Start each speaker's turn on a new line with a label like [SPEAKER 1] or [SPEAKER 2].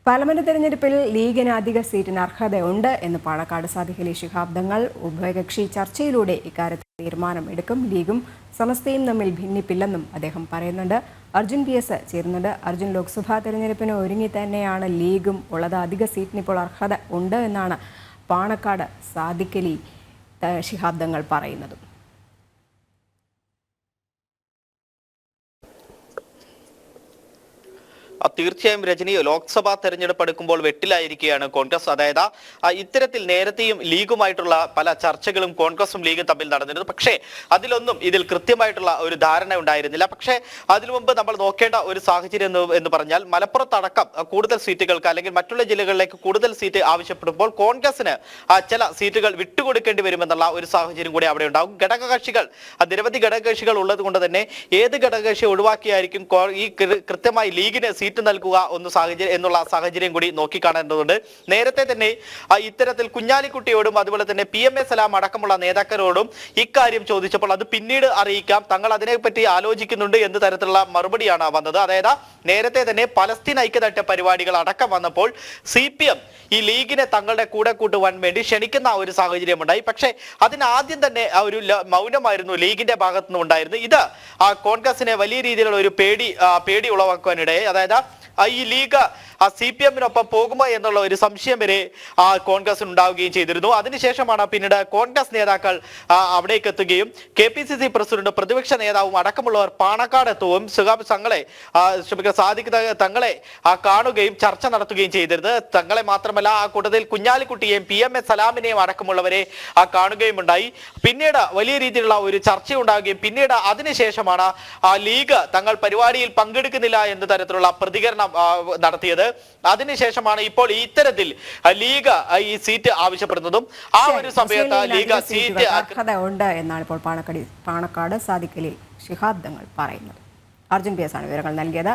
[SPEAKER 1] Parliament തെരഞ്ഞെടുപ്പിൽ ലീഗിന് അധിക സീറ്റിന് അർഹതയുണ്ട് എന്ന് പാണക്കാട് സാദിഖ് അലി ശിഹാബ് തങ്ങൾ ഉഭയകക്ഷി ചർച്ചയിലൂടെ ഇക്കാര്യത്തിൽ തീരുമാനമെടുക്കും. ലീഗും സമസ്തയും തമ്മിൽ ഭിന്നിപ്പില്ലെന്നും അദ്ദേഹം പറയുന്നുണ്ട്. അർജുൻ PS ചേരുന്നുണ്ട്. അർജുൻ, ലോക്സഭാ തെരഞ്ഞെടുപ്പിന് ഒരുങ്ങി തന്നെയാണ് ലീഗും ഉള്ളത്. അധിക സീറ്റിന് ഇപ്പോൾ അർഹത ഉണ്ട് എന്നാണ് പാണക്കാട് സാദിഖ് അലി ശിഹാബ് തങ്ങൾ പറയുന്നത്.
[SPEAKER 2] തീർച്ചയായും രജനി, ലോക്സഭാ തെരഞ്ഞെടുപ്പ് എടുക്കുമ്പോൾ വെട്ടിലായിരിക്കുകയാണ് കോൺഗ്രസ്. അതായത് ഇത്തരത്തിൽ നേരത്തെയും ലീഗുമായിട്ടുള്ള പല ചർച്ചകളും കോൺഗ്രസും ലീഗും തമ്മിൽ നടന്നിരുന്നു. പക്ഷേ അതിലൊന്നും ഇതിൽ കൃത്യമായിട്ടുള്ള ഒരു ധാരണ ഉണ്ടായിരുന്നില്ല. പക്ഷേ അതിനു മുമ്പ് നമ്മൾ നോക്കേണ്ട ഒരു സാഹചര്യം എന്ന് പറഞ്ഞാൽ മലപ്പുറത്തടക്കം കൂടുതൽ സീറ്റുകൾക്ക് അല്ലെങ്കിൽ മറ്റുള്ള ജില്ലകളിലേക്ക് കൂടുതൽ സീറ്റ് ആവശ്യപ്പെടുമ്പോൾ കോൺഗ്രസിന് ചില സീറ്റുകൾ വിട്ടുകൊടുക്കേണ്ടി വരുമെന്നുള്ള ഒരു സാഹചര്യം കൂടി അവിടെ ഉണ്ടാകും. ഘടകകക്ഷികൾ, നിരവധി ഘടകകക്ഷികൾ ഉള്ളത് കൊണ്ട് തന്നെ ഏത് ഘടകകക്ഷി ഒഴിവാക്കിയായിരിക്കും ഈ കൃത്യമായി ലീഗിന് സീറ്റ് നൽകുക എന്നുള്ള സാഹചര്യം കൂടി നോക്കിക്കാണേണ്ടതുണ്ട്. നേരത്തെ തന്നെ ഇത്തരത്തിൽ കുഞ്ഞാലിക്കുട്ടിയോടും അതുപോലെ തന്നെ PMA സലാം അടക്കമുള്ള നേതാക്കളോടും ഇക്കാര്യം ചോദിച്ചപ്പോൾ അത് പിന്നീട് അറിയിക്കാം, തങ്ങൾ അതിനെപ്പറ്റി ആലോചിക്കുന്നുണ്ട് എന്ന തരത്തിലുള്ള മറുപടിയാണ് വന്നത്. അതായത് നേരത്തെ തന്നെ പലസ്തീൻ ഐക്യദാർഢ്യ പരിപാടികൾ അടക്കം വന്നപ്പോൾ CPM ഈ ലീഗിനെ തങ്ങളുടെ കൂടെ കൂട്ടുവാൻ വേണ്ടി ക്ഷണിക്കുന്ന ഒരു സാഹചര്യം ഉണ്ടായി. പക്ഷേ അതിനാദ്യം തന്നെ ഒരു മൗനമായിരുന്നു ലീഗിന്റെ ഭാഗത്തു നിന്ന് ഉണ്ടായിരുന്നു. ഇത് കോൺഗ്രസിനെ വലിയ രീതിയിലുള്ള ഒരു പേടി ഉളവാക്കുവാനിടയായി. അതായത് ഈ ലീഗ് CPM-നൊപ്പം പോകുമോ എന്നുള്ള ഒരു സംശയം വരെ കോൺഗ്രസിന് ഉണ്ടാവുകയും ചെയ്തിരുന്നു. അതിനുശേഷമാണ് പിന്നീട് കോൺഗ്രസ് നേതാക്കൾ അവിടേക്ക് എത്തുകയും KPCC പ്രസിഡന്റ്, പ്രതിപക്ഷ നേതാവും അടക്കമുള്ളവർ പാണക്കാട് എത്തുകയും സാദിഖ് തങ്ങളെ കാണുകയും ചർച്ച നടത്തുകയും ചെയ്തിരുന്നത്. തങ്ങളെ മാത്രമല്ല ആ കൂട്ടത്തിൽ കുഞ്ഞാലിക്കുട്ടിയെയും PMA സലാമിനെയും അടക്കമുള്ളവരെ കാണുകയും ഉണ്ടായി. പിന്നീട് വലിയ രീതിയിലുള്ള ഒരു ചർച്ച ഉണ്ടാവുകയും പിന്നീട് അതിനുശേഷമാണ് ലീഗ് തങ്ങൾ പരിപാടിയിൽ പങ്കെടുക്കുന്നില്ല എന്ന തരത്തിലുള്ള പ്രതികരണം നടത്തിയത്. അതിനുശേഷമാണ് ഇപ്പോൾ ഇത്തരത്തിൽ ലീഗ് ഈ സീറ്റ് ആവശ്യപ്പെടുന്നതും ആ ഒരു സമയത്ത് ലീഗ് സീറ്റ്
[SPEAKER 1] അർഹത ഉണ്ട് എന്നാണ് ഇപ്പോൾ പാണക്കാട് സാദിഖ് അലി ശിഹാബ് തങ്ങൾ പറയുന്നത്. അർജുൻ PS ആണ് വിവരങ്ങൾ നൽകിയത്.